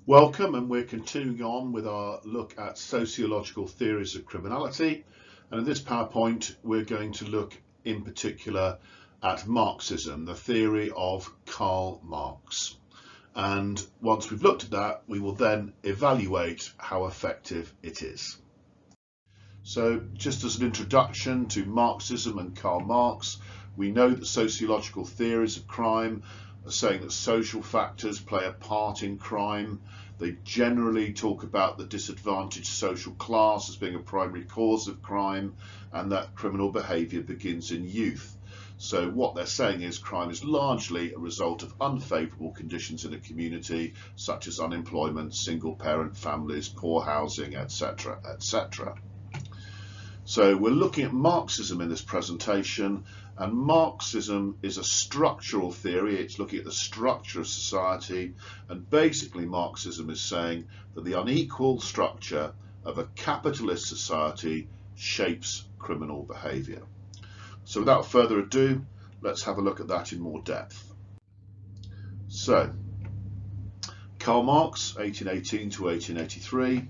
Welcome, and we're continuing on with our look at sociological theories of criminality. And in this PowerPoint, we're going to look in particular at Marxism, the theory of Karl Marx. And once we've looked at that, we will then evaluate how effective it is. So just as an introduction to Marxism and Karl Marx, we know that sociological theories of crime are saying that social factors play a part in crime. They generally talk about the disadvantaged social class as being a primary cause of crime, and that criminal behaviour begins in youth. So what they're saying is crime is largely a result of unfavourable conditions in a community, such as unemployment, single parent families, poor housing, etc., etc. So we're looking at Marxism in this presentation, and Marxism is a structural theory. It's looking at the structure of society, and basically Marxism is saying that the unequal structure of a capitalist society shapes criminal behaviour. So without further ado, let's have a look at that in more depth. So, Karl Marx, 1818 to 1883.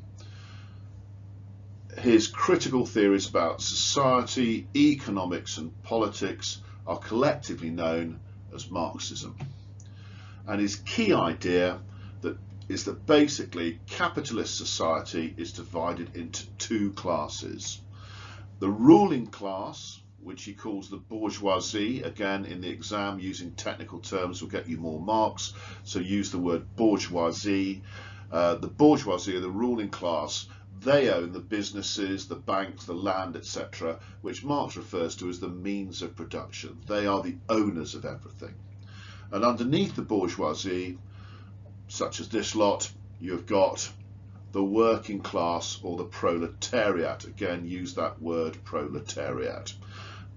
His critical theories about society, economics and politics are collectively known as Marxism. And his key idea is that basically capitalist society is divided into two classes. The ruling class, which he calls the bourgeoisie, again in the exam using technical terms will get you more marks, so use the word bourgeoisie. The bourgeoisie are the ruling class. They own the businesses, the banks, the land, etc., which Marx refers to as the means of production. They are the owners of everything. And underneath the bourgeoisie, such as this lot, you've got the working class or the proletariat. Again, use that word proletariat.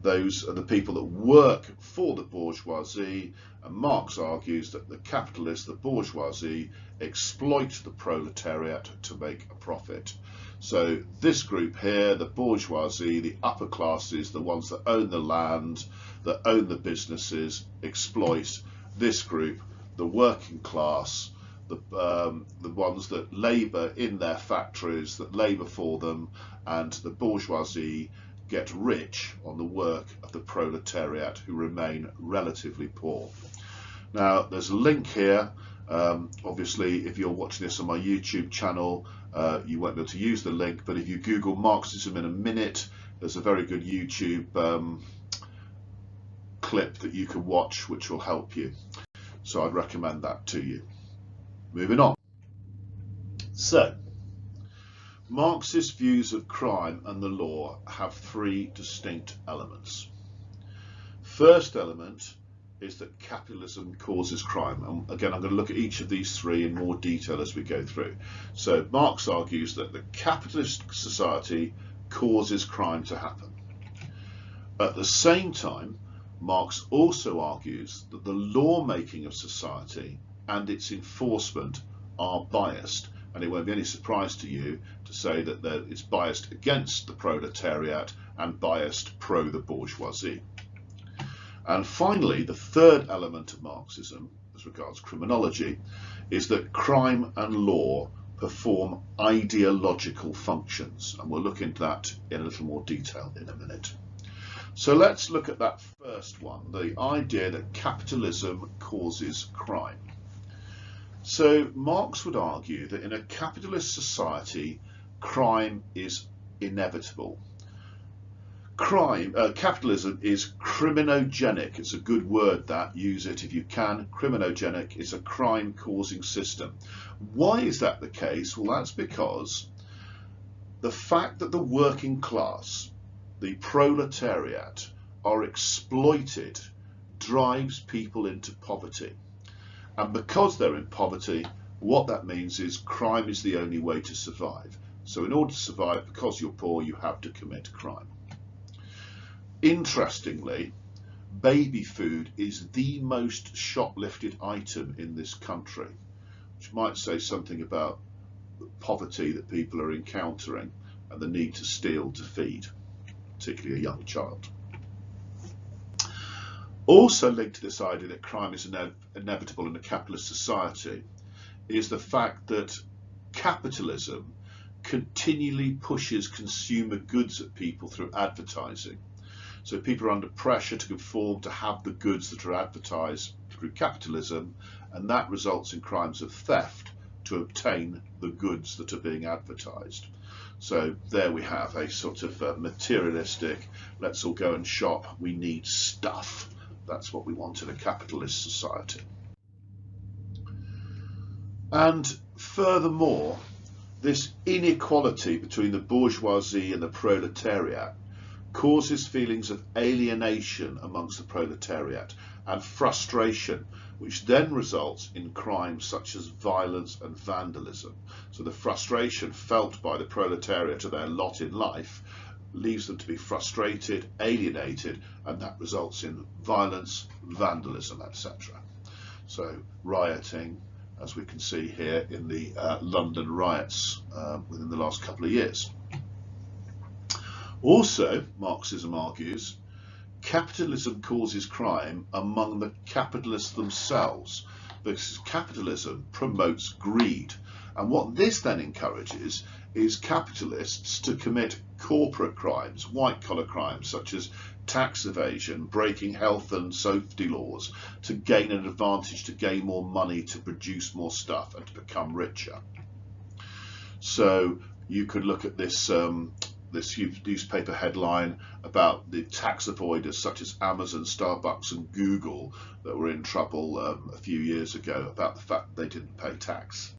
Those are the people that work for the bourgeoisie, and Marx argues that the capitalists, the bourgeoisie, exploit the proletariat to make a profit. So this group here, the bourgeoisie, the upper classes, the ones that own the land, that own the businesses, exploit this group, the working class, the ones that labour in their factories, that labour for them, and the bourgeoisie get rich on the work of the proletariat who remain relatively poor. Now there's a link here. Obviously if you're watching this on my YouTube channel you won't be able to use the link, but if you Google Marxism in a minute, there's a very good YouTube clip that you can watch which will help you. So I'd recommend that to you. Moving on. So Marxist views of crime and the law have three distinct elements. First element is that capitalism causes crime. And again, I'm going to look at each of these three in more detail as we go through. So Marx argues that the capitalist society causes crime to happen. At the same time, Marx also argues that the lawmaking of society and its enforcement are biased. And it won't be any surprise to you to say that it's biased against the proletariat and biased pro the bourgeoisie. And finally, the third element of Marxism, as regards criminology, is that crime and law perform ideological functions. And we'll look into that in a little more detail in a minute. So let's look at that first one, the idea that capitalism causes crime. So Marx would argue that in a capitalist society, crime is inevitable. Capitalism is criminogenic. It's a good word, that. Use it if you can. Criminogenic is a crime-causing system. Why is that the case? Well, that's because the fact that the working class, the proletariat, are exploited drives people into poverty. And because they're in poverty, what that means is crime is the only way to survive. So in order to survive, because you're poor, you have to commit crime. Interestingly, baby food is the most shoplifted item in this country, which might say something about the poverty that people are encountering and the need to steal to feed, particularly a young child. Also linked to this idea that crime is inevitable in a capitalist society is the fact that capitalism continually pushes consumer goods at people through advertising. So people are under pressure to conform to have the goods that are advertised through capitalism, and that results in crimes of theft to obtain the goods that are being advertised. So there we have a sort of materialistic, let's all go and shop, we need stuff. That's what we want in a capitalist society. And furthermore, this inequality between the bourgeoisie and the proletariat causes feelings of alienation amongst the proletariat and frustration, which then results in crimes such as violence and vandalism. So the frustration felt by the proletariat of their lot in life leaves them to be frustrated, alienated, and that results in violence, vandalism, etc. So rioting, as we can see here in the London riots within the last couple of years. Also, Marxism argues, capitalism causes crime among the capitalists themselves, because capitalism promotes greed. And what this then encourages is capitalists to commit corporate crimes, white-collar crimes, such as tax evasion, breaking health and safety laws, to gain an advantage, to gain more money, to produce more stuff, and to become richer. So you could look at this this newspaper headline about the tax avoiders such as Amazon, Starbucks and Google that were in trouble a few years ago about the fact that they didn't pay tax.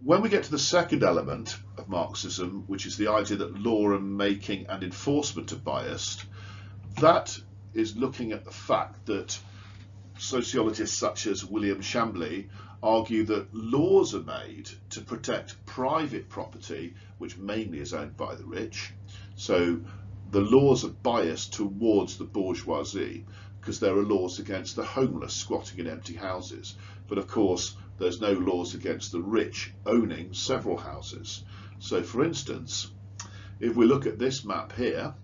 When we get to the second element of Marxism, which is the idea that law and making and enforcement are biased, that is looking at the fact that sociologists such as William Chambly argue that laws are made to protect private property, which mainly is owned by the rich. So the laws are biased towards the bourgeoisie because there are laws against the homeless squatting in empty houses. But of course, there's no laws against the rich owning several houses. So for instance, if we look at this map here,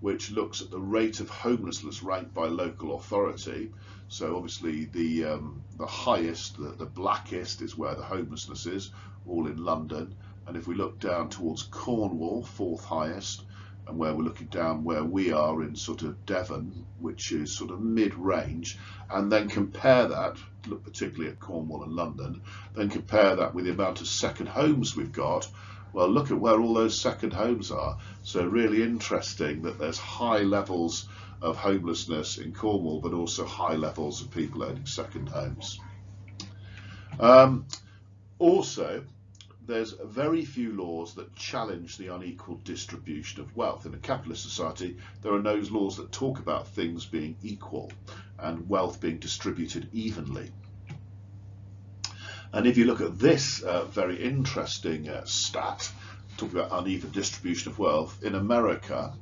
which looks at the rate of homelessness ranked by local authority, so obviously the highest, the blackest is where the homelessness is, all in London. And if we look down towards Cornwall, fourth highest, and where we're looking down where we are in sort of Devon, which is sort of mid-range, and then compare that, look particularly at Cornwall and London, then compare that with the amount of second homes we've got, well, look at where all those second homes are. So really interesting that there's high levels of homelessness in Cornwall, but also high levels of people owning second homes. Also, there's very few laws that challenge the unequal distribution of wealth. In a capitalist society, there are no laws that talk about things being equal and wealth being distributed evenly. And if you look at this very interesting stat, talking about uneven distribution of wealth, in America,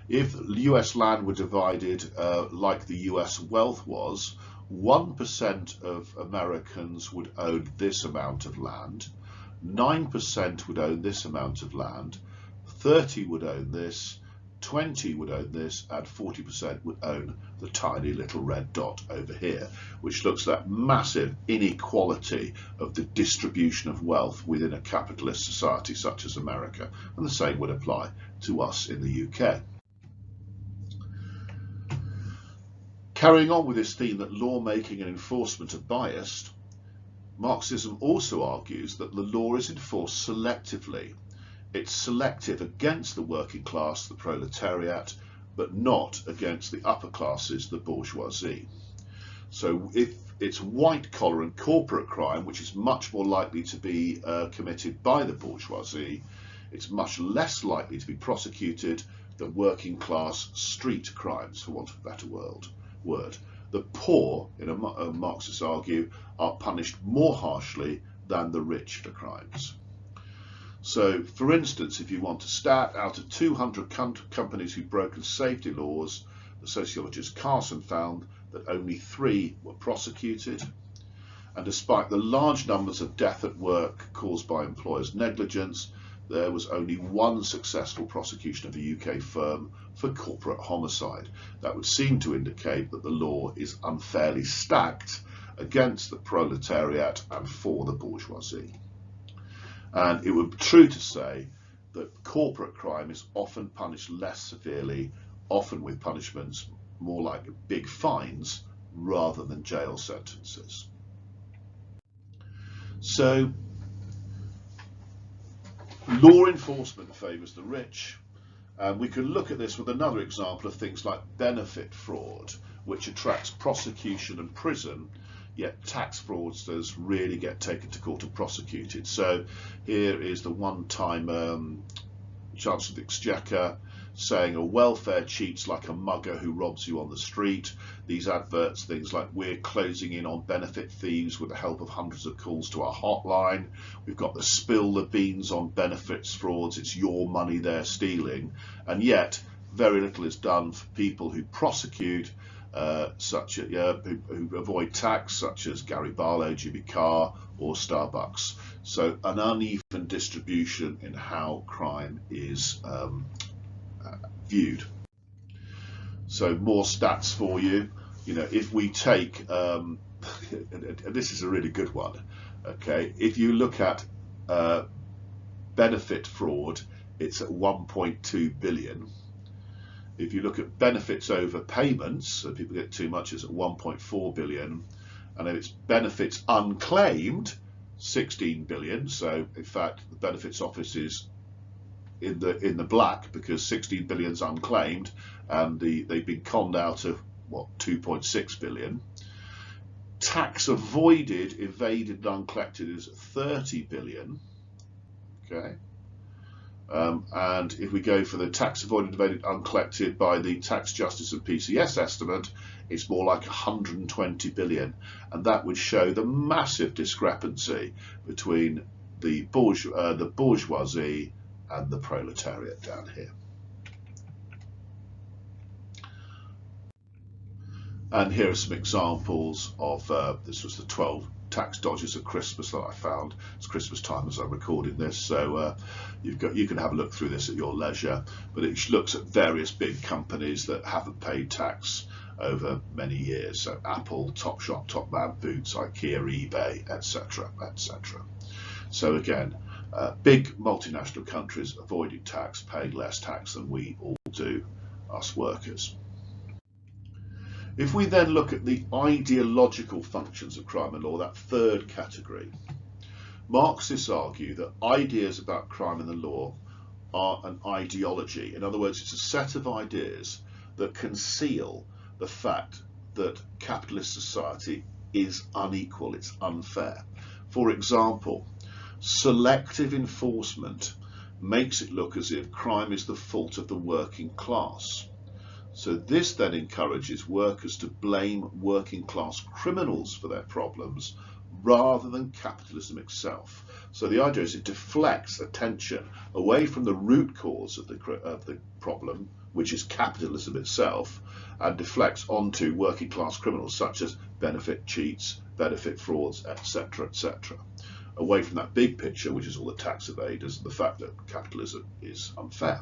if US land were divided like the US wealth was, 1% of Americans would own this amount of land, 9% would own this amount of land, 30% would own this, 20% would own this, and 40% would own the tiny little red dot over here, which looks like massive inequality of the distribution of wealth within a capitalist society such as America. And the same would apply to us in the UK. Carrying on with this theme that lawmaking and enforcement are biased, Marxism also argues that the law is enforced selectively. It's selective against the working class, the proletariat, but not against the upper classes, the bourgeoisie. So if it's white collar and corporate crime, which is much more likely to be committed by the bourgeoisie, it's much less likely to be prosecuted than working class street crimes, for want of a better word. The poor, Marxists argue, are punished more harshly than the rich for crimes. So, for instance, if you want to stat out of 200 companies who've broken safety laws, the sociologist Carson found that only 3 were prosecuted. And despite the large numbers of death at work caused by employers' negligence, there was only 1 successful prosecution of a UK firm for corporate homicide. That would seem to indicate that the law is unfairly stacked against the proletariat and for the bourgeoisie. And it would be true to say that corporate crime is often punished less severely, often with punishments more like big fines rather than jail sentences. So, law enforcement favours the rich. We can look at this with another example of things like benefit fraud, which attracts prosecution and prison, yet tax fraudsters really get taken to court and prosecuted. So here is the one-time Chancellor of the Exchequer saying a welfare cheat's like a mugger who robs you on the street. These adverts, things like we're closing in on benefit thieves with the help of hundreds of calls to our hotline. We've got the spill the beans on benefits frauds. It's your money they're stealing. And yet very little is done for people who prosecute, who avoid tax, such as Gary Barlow, Jimmy Carr or Starbucks. So an uneven distribution in how crime is viewed. So more stats for you. You know, if we take, and this is a really good one, okay, if you look at benefit fraud, it's at 1.2 billion. If you look at benefits over payments, so people get too much, it's at 1.4 billion. And if it's benefits unclaimed, 16 billion. So in fact, the benefits office is in the black because 16 billion is unclaimed, and they've been conned out of what, 2.6 billion. Tax avoided, evaded, and uncollected is 30 billion. Okay. And if we go for the tax avoided, evaded, uncollected by the Tax Justice and PCS estimate, it's more like 120 billion. And that would show the massive discrepancy between the bourgeoisie and the proletariat down here. And here are some examples of, this was the 12 tax dodges at Christmas that I found. It's Christmas time as I'm recording this, so you can have a look through this at your leisure. But it looks at various big companies that haven't paid tax over many years. So Apple, Topshop, Topman, Boots, IKEA, eBay, etc., etc. So again, big multinational countries avoiding tax, paying less tax than we all do, us workers. If we then look at the ideological functions of crime and law, that third category, Marxists argue that ideas about crime and the law are an ideology. In other words, it's a set of ideas that conceal the fact that capitalist society is unequal, it's unfair. For example, selective enforcement makes it look as if crime is the fault of the working class. So this then encourages workers to blame working class criminals for their problems rather than capitalism itself. So the idea is it deflects attention away from the root cause of the problem, which is capitalism itself, and deflects onto working class criminals such as benefit cheats, benefit frauds, etc., etc. Away from that big picture, which is all the tax evaders and the fact that capitalism is unfair.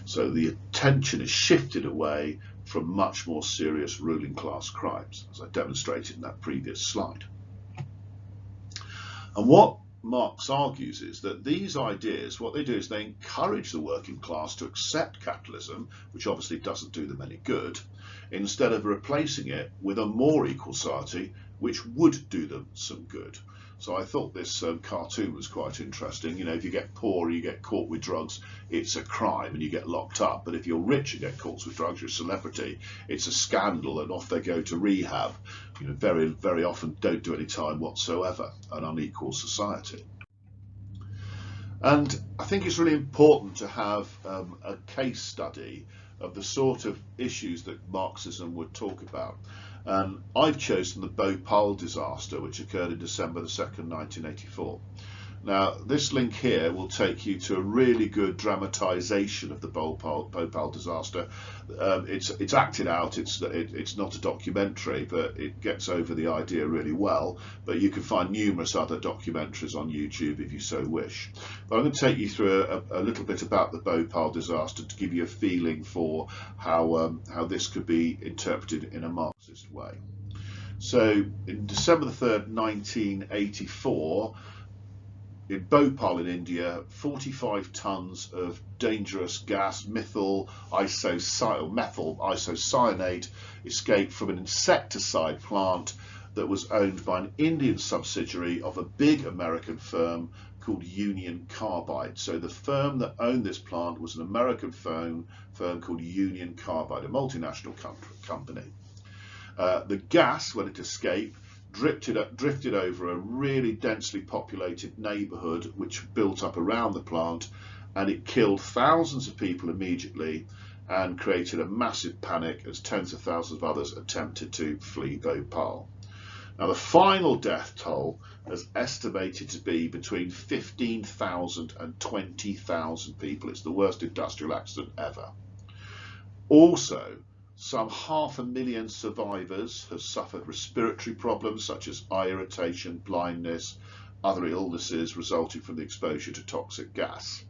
So the attention is shifted away from much more serious ruling class crimes, as I demonstrated in that previous slide. And what Marx argues is that these ideas, what they do is they encourage the working class to accept capitalism, which obviously doesn't do them any good, instead of replacing it with a more equal society, which would do them some good. So I thought this cartoon was quite interesting. You know, if you get poor, you get caught with drugs, it's a crime and you get locked up. But if you're rich and get caught with drugs, you're a celebrity, it's a scandal and off they go to rehab. You know, very, very often don't do any time whatsoever, an unequal society. And I think it's really important to have a case study of the sort of issues that Marxism would talk about. And I've chosen the Bhopal disaster, which occurred in December the 2nd, 1984. Now, this link here will take you to a really good dramatisation of the Bhopal disaster. It's acted out, it's not a documentary, but it gets over the idea really well. But you can find numerous other documentaries on YouTube if you so wish. But I'm going to take you through a little bit about the Bhopal disaster to give you a feeling for how this could be interpreted in a Marxist way. So in December the 3rd, 1984, in Bhopal in India, 45 tons of dangerous gas, methyl isocyanate, escaped from an insecticide plant that was owned by an Indian subsidiary of a big American firm called Union Carbide. So the firm that owned this plant was an American firm called Union Carbide, a multinational company. The gas, when it escaped, drifted over a really densely populated neighbourhood which built up around the plant, and it killed thousands of people immediately and created a massive panic as tens of thousands of others attempted to flee Bhopal. Now, the final death toll is estimated to be between 15,000 and 20,000 people. It's the worst industrial accident ever. Also, some 500,000 survivors have suffered respiratory problems such as eye irritation, blindness, other illnesses resulting from the exposure to toxic gas.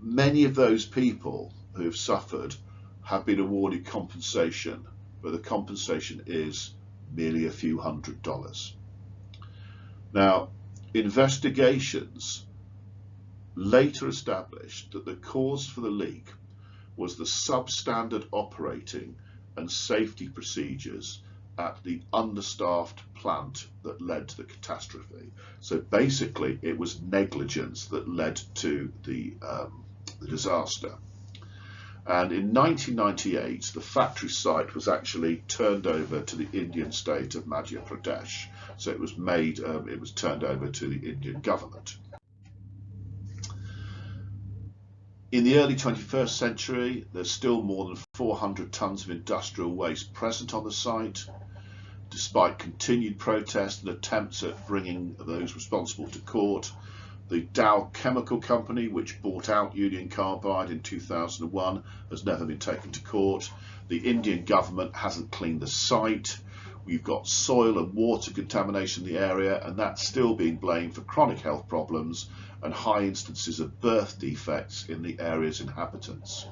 Many of those people who have suffered have been awarded compensation, but the compensation is merely a few $100s. Now, investigations later established that the cause for the leak was the substandard operating and safety procedures at the understaffed plant that led to the catastrophe. So basically it was negligence that led to the disaster. And in 1998 the factory site was actually turned over to the Indian state of Madhya Pradesh. So it was turned over to the Indian government. In the early 21st century, there's still more than 400 tons of industrial waste present on the site, despite continued protests and attempts at bringing those responsible to court. The Dow Chemical Company, which bought out Union Carbide in 2001, has never been taken to court. The Indian government hasn't cleaned the site. We've got soil and water contamination in the area, and that's still being blamed for chronic health problems and high instances of birth defects in the area's inhabitants.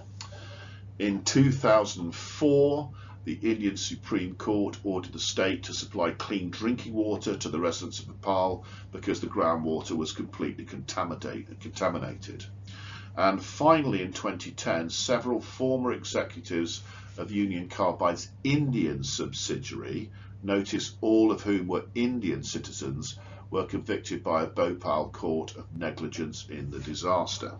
In 2004, the Indian Supreme Court ordered the state to supply clean drinking water to the residents of Bhopal because the groundwater was completely contaminated. And finally, in 2010, several former executives of Union Carbide's Indian subsidiary, notice all of whom were Indian citizens, were convicted by a Bhopal court of negligence in the disaster.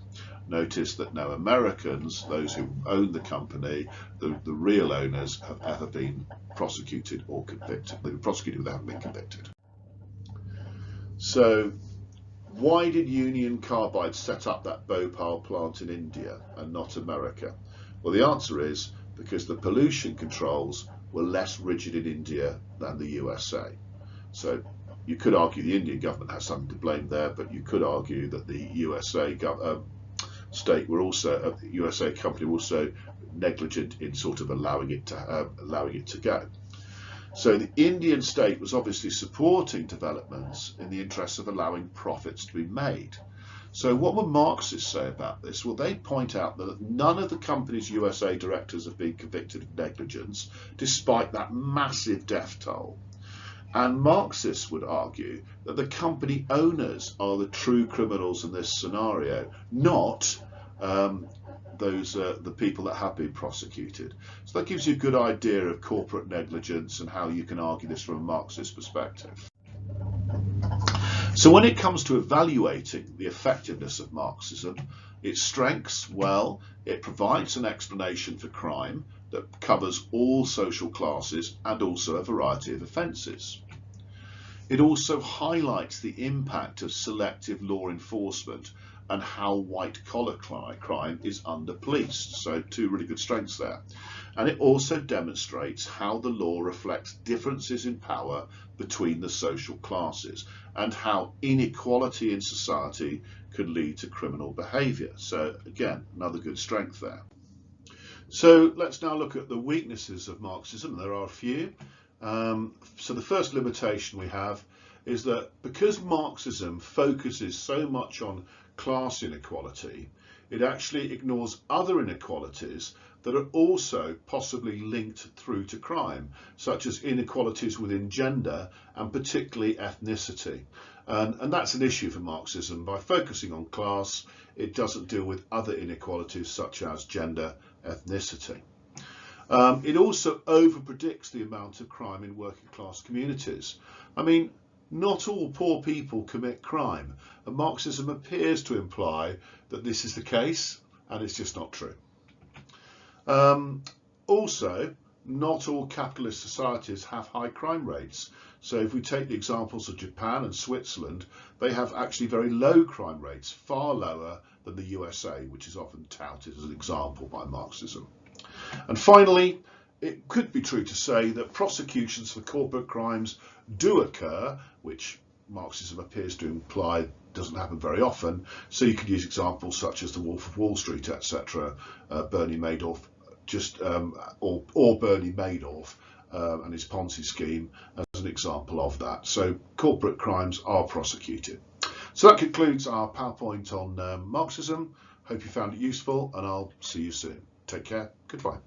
Notice that no Americans, those who own the company, the real owners, have ever been prosecuted or convicted. They were prosecuted without being convicted. So why did Union Carbide set up that Bhopal plant in India and not America? Well, the answer is because the pollution controls were less rigid in India than the USA. So you could argue the Indian government has something to blame there, but you could argue that the USA USA company were also negligent in sort of allowing it to go. So the Indian state was obviously supporting developments in the interests of allowing profits to be made. So what would Marxists say about this? Well, they point out that none of the company's USA directors have been convicted of negligence, despite that massive death toll. And Marxists would argue that the company owners are the true criminals in this scenario, not the people that have been prosecuted. So that gives you a good idea of corporate negligence and how you can argue this from a Marxist perspective. So when it comes to evaluating the effectiveness of Marxism, its strengths, well, it provides an explanation for crime that covers all social classes and also a variety of offences. It also highlights the impact of selective law enforcement and how white-collar crime is under-policed. So two really good strengths there. And it also demonstrates how the law reflects differences in power between the social classes and how inequality in society could lead to criminal behaviour. So again, another good strength there. So let's now look at the weaknesses of Marxism. There are a few. So the first limitation we have is that because Marxism focuses so much on class inequality, it actually ignores other inequalities that are also possibly linked through to crime, such as inequalities within gender and particularly ethnicity. And that's an issue for Marxism. By focusing on class, it doesn't deal with other inequalities such as gender, ethnicity. It also overpredicts the amount of crime in working class communities. I mean, not all poor people commit crime, and Marxism appears to imply that this is the case, and it's just not true. Also, not all capitalist societies have high crime rates. So if we take the examples of Japan and Switzerland, they have actually very low crime rates, far lower than the USA, which is often touted as an example by Marxism. And finally, it could be true to say that prosecutions for corporate crimes do occur, which Marxism appears to imply doesn't happen very often. So you could use examples such as the Wolf of Wall Street, etc., Bernie Madoff, or Bernie Madoff and his Ponzi scheme as an example of that. So corporate crimes are prosecuted. So that concludes our PowerPoint on Marxism. Hope you found it useful, and I'll see you soon. Take care. Goodbye.